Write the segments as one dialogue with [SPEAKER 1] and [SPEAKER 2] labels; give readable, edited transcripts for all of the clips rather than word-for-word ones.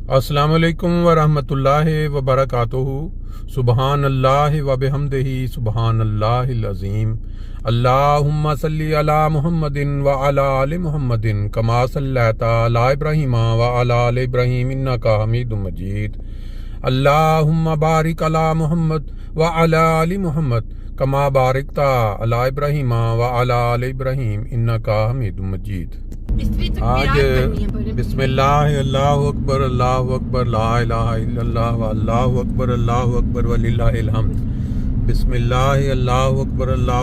[SPEAKER 1] अस्सलाम वालेकुम वरहमतुल्लाहि वबरकातुहू। सुबहान अल्लाह व बिहम्दिही सुबहान अल्लाहिल अज़ीम। अल्लाहुम्मा सल्ली अला मुहम्मदिन व अला आलि मुहम्मदिन कमा सल्लैता अला इब्राहीम व अला आलि इब्राहीम इन्नका हमीदुम मजीद। अल्लाहुम्मा बारिक अला मुहम्मद व अला आलि मुहम्मद कमा बारिकता अला इब्राहीम व अला आलि इब्राहीम इन्नका हमीदुम मजीद। आज बिस्मिल्लाह अल्लाहु अकबर ला इलाहा इल्लल्लाह व अल्लाहु अकबर वलिल्लाहिल हम्द। बिस्मिल्लाह अल्लाहु अकबर ला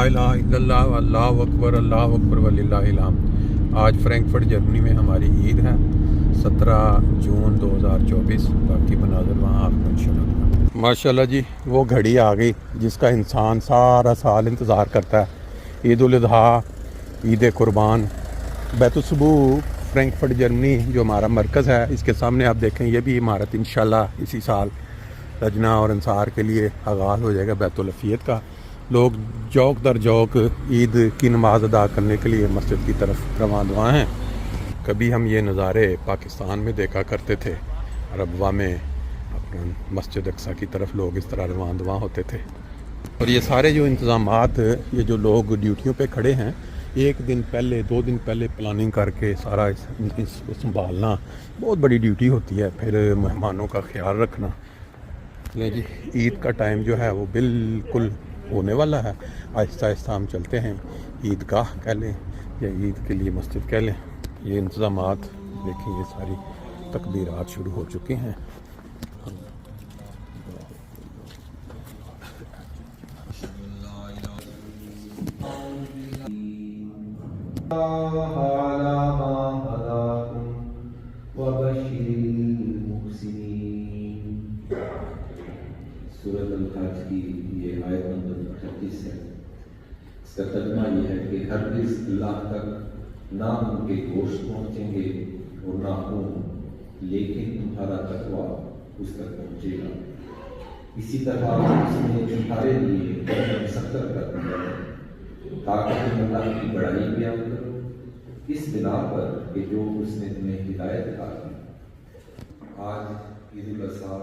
[SPEAKER 1] इलाहा इल्लल्लाह व अल्लाहु अकबर वलिल्लाहिल हम्द। आज फ्रैंकफर्ट जर्मनी में हमारी ईद है 17 जून 2024। बाकी मनाज़र वहाँ आपको इंशाअल्लाह। माशाअल्लाह जी, वो घड़ी आ गई जिसका इंसान सारा साल इंतज़ार करता है। ईद उल अज़हा, ईद कुर्बान। बैतुसबू फ्रैंकफर्ट जर्मनी जो हमारा मरकज़ है, इसके सामने आप देखें ये भी इमारत इंशाल्लाह इसी साल लजना और अंसार के लिए आगाज़ हो जाएगा बैतुल अफ़ियत का। लोग जौक दर जौक ईद की नमाज़ अदा करने के लिए मस्जिद की तरफ रवां दवा हैं। कभी हम ये नज़ारे पाकिस्तान में देखा करते थे, रबवा में अपना मस्जिद अक्सा की तरफ लोग इस तरह रवां दवा होते थे। और ये सारे जो इंतज़ामात, ये जो लोग ड्यूटियों पे खड़े हैं, एक दिन पहले 2 दिन पहले प्लानिंग करके सारा इसको संभालना बहुत बड़ी ड्यूटी होती है। फिर मेहमानों का ख्याल रखना। ले जी, ईद का टाइम जो है वो बिल्कुल होने वाला है। आहिस्ता आहिस्ता हम चलते हैं, ईदगाह कह लें या ईद के लिए मस्जिद कह लें। ये इंतज़ामात देखें, ये सारी तकबीरात शुरू हो चुकी हैं।
[SPEAKER 2] सूरत अल-हज की ये आयत नंबर 38 है। इसका तर्जुमा ये है कि हरगिज़ अल्लाह तक ना उनके गोश्त पहुँचेंगे और ना खून, लेकिन तुम्हारा तकवा उस तक पहुँचेगा। इसी तरह उसने तुम्हारे लिए सख्तर कर दिया है ताकि तुम अल्लाह की बड़ाई बयान करो, इस बिना पर कि जो उसने तुम्हें हिदायत दी। आज ईद उल अज़हा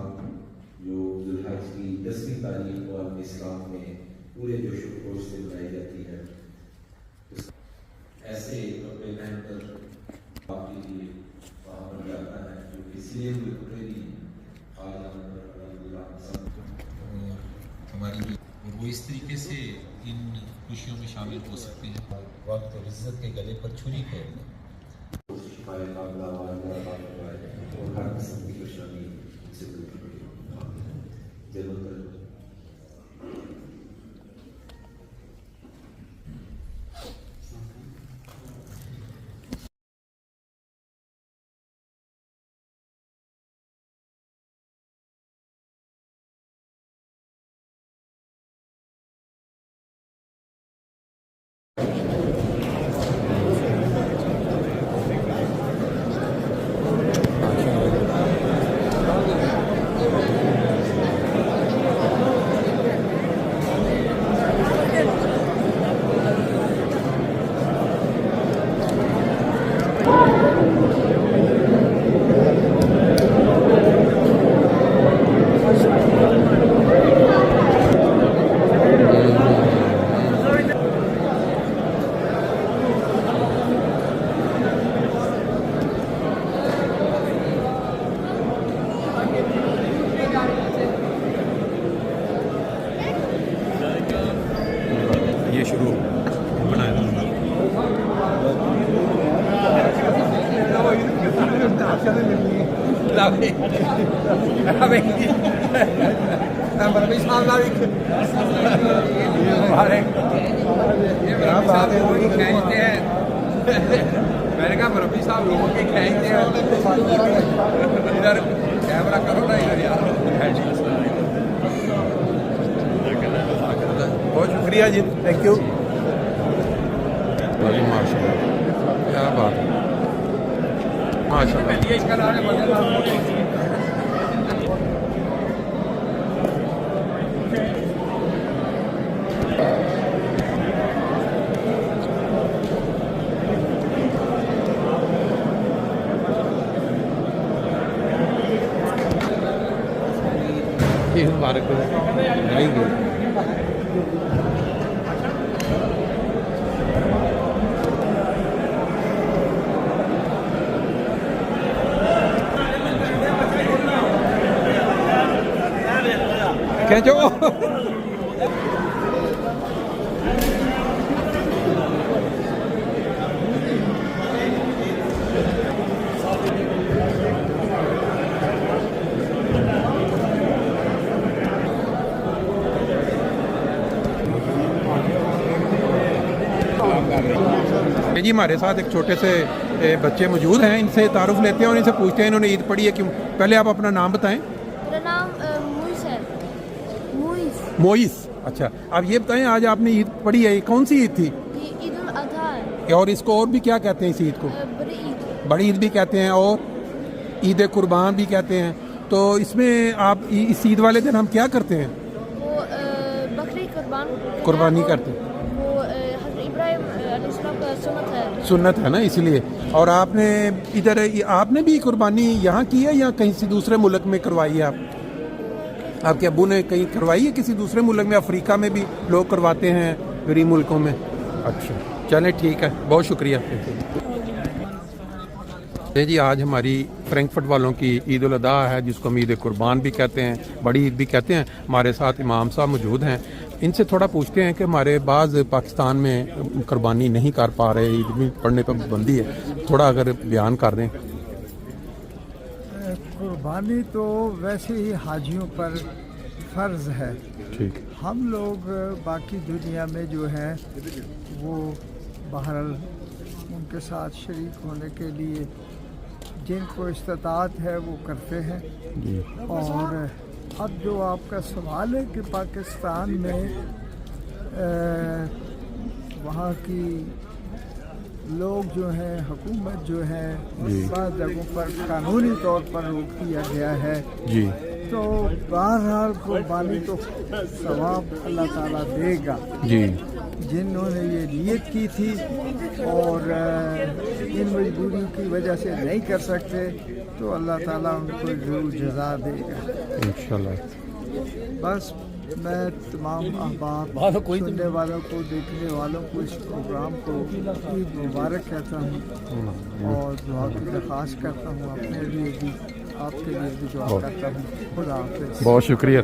[SPEAKER 2] जो ज़ुल्हज की 10वीं तारीख और इस्लाम में पूरे जोश व खरोश से मनाई जाती है। ऐसे कपड़े पहनकर आपके लिए वहाँ पर जाता है जो इसलिए हुए कपड़े नहीं आज
[SPEAKER 3] हमारी और वो इस तरीके से इन खुशियों में शामिल हो सकते हैं। वक्त और इज्जत के गले पर छुरी फेर दें।
[SPEAKER 2] और हर किस्म की परेशानी से जरूर
[SPEAKER 1] ये शुरू बनाया
[SPEAKER 4] मैंने कहा मुरब्बी साहब लोगों के खींचते हैं, इधर कैमरा करो ना इधर यार। बहुत शुक्रिया जी, थैंक यू।
[SPEAKER 1] माशाल्लाह, क्या बात है, माशाल्लाह। मुबारक हो। Very good. खींचो। जी हमारे साथ एक छोटे से बच्चे मौजूद हैं, इनसे तारुफ लेते हैं और इनसे पूछते हैं इन्होंने ईद पढ़ी है क्यों। पहले आप अपना नाम बताएं।
[SPEAKER 5] मेरा नाम मुइस है। मुइस।
[SPEAKER 1] मोइस, अच्छा अब ये बताएं आज आपने ईद पढ़ी है, ये कौन सी ईद थी?
[SPEAKER 5] ये ईद उल अज़हा है।
[SPEAKER 1] और इसको और भी क्या कहते हैं इस ईद को?
[SPEAKER 5] बड़ी ईद।
[SPEAKER 1] बड़ी ईद भी कहते हैं और ईद कुर्बान भी कहते हैं। तो इसमें आप इस ईद वाले दिन हम क्या करते हैं?
[SPEAKER 5] वो बकरी
[SPEAKER 1] कुर्बानी करते हैं।
[SPEAKER 5] वो हज़रत इब्राहिम अलैहिस्सलाम का सुन्नत है।
[SPEAKER 1] सुन्नत है ना, इसलिए। और आपने इधर आपने भी कुर्बानी यहाँ की है या कहीं से दूसरे मुल्क में करवाई है? आपके अब्बू ने कहीं करवाई है किसी दूसरे मुल्क में? अफ्रीका में भी लोग करवाते हैं, गरीब मुल्कों में। अच्छा चलें ठीक है, बहुत शुक्रिया। जी आज हमारी फ्रैंकफर्ट वालों की ईद उल अज़हा है, जिसको हम ईद कुर्बान भी कहते हैं, बड़ी ईद भी कहते हैं। हमारे साथ इमाम साहब मौजूद हैं, इनसे थोड़ा पूछते हैं कि हमारे बाज़ पाकिस्तान में कुर्बानी नहीं कर पा रहे, ईद भी पढ़ने पर पाबंदी है, थोड़ा अगर बयान कर दें।
[SPEAKER 6] कुर्बानी तो वैसे ही हाजियों पर फ़र्ज़ है।
[SPEAKER 1] ठीक।
[SPEAKER 6] हम लोग बाकी दुनिया में जो है वो बहरहाल उनके साथ शरीक होने के लिए जिनको इस्तात है वो करते हैं।
[SPEAKER 1] जी।
[SPEAKER 6] और अब जो आपका सवाल है कि पाकिस्तान में वहाँ की लोग जो हैं, हुकूमत जो है, बाद जगहों पर कानूनी तौर पर रोक दिया गया है।
[SPEAKER 1] जी।
[SPEAKER 6] तो बहरहाल कुर्बानी तो सवाब अल्लाह ताला देगा।
[SPEAKER 1] जी।
[SPEAKER 6] जिन्होंने ये नियत की थी और इन मजबूरियों की वजह से नहीं कर सकते तो अल्लाह ताला उनको ज़रूर जज़ा देगा
[SPEAKER 1] इंशाल्लाह।
[SPEAKER 6] बस मैं तमाम अहबाब सुनने वालों को, देखने वालों को इस प्रोग्राम को ईद मुबारक कहता हूँ और दुआ की दरख्वास्त करता हूँ अपने लिए भी, आपके लिए भी दुआ करता हूँ। खुदा हाफ़िज़।
[SPEAKER 1] बहुत शुक्रिया।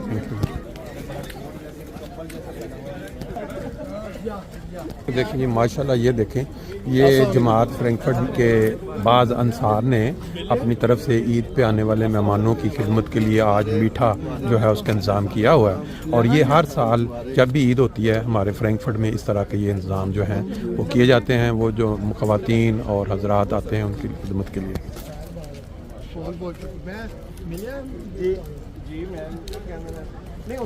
[SPEAKER 1] देखिए जी माशाल्लाह, ये देखें, ये जमात फ्रैंकफर्ट के बाज़ अंसार ने अपनी तरफ से ईद पे आने वाले मेहमानों की खिदमत के लिए आज मीठा जो है उसका इंतज़ाम किया हुआ है। और ये हर साल जब भी ईद होती है हमारे फ्रैंकफर्ट में इस तरह के ये इंतज़ाम जो हैं वो किए जाते हैं। वो जो ख़वातीन और हजरात आते हैं उनकी खिदमत के लिए।
[SPEAKER 6] नहीं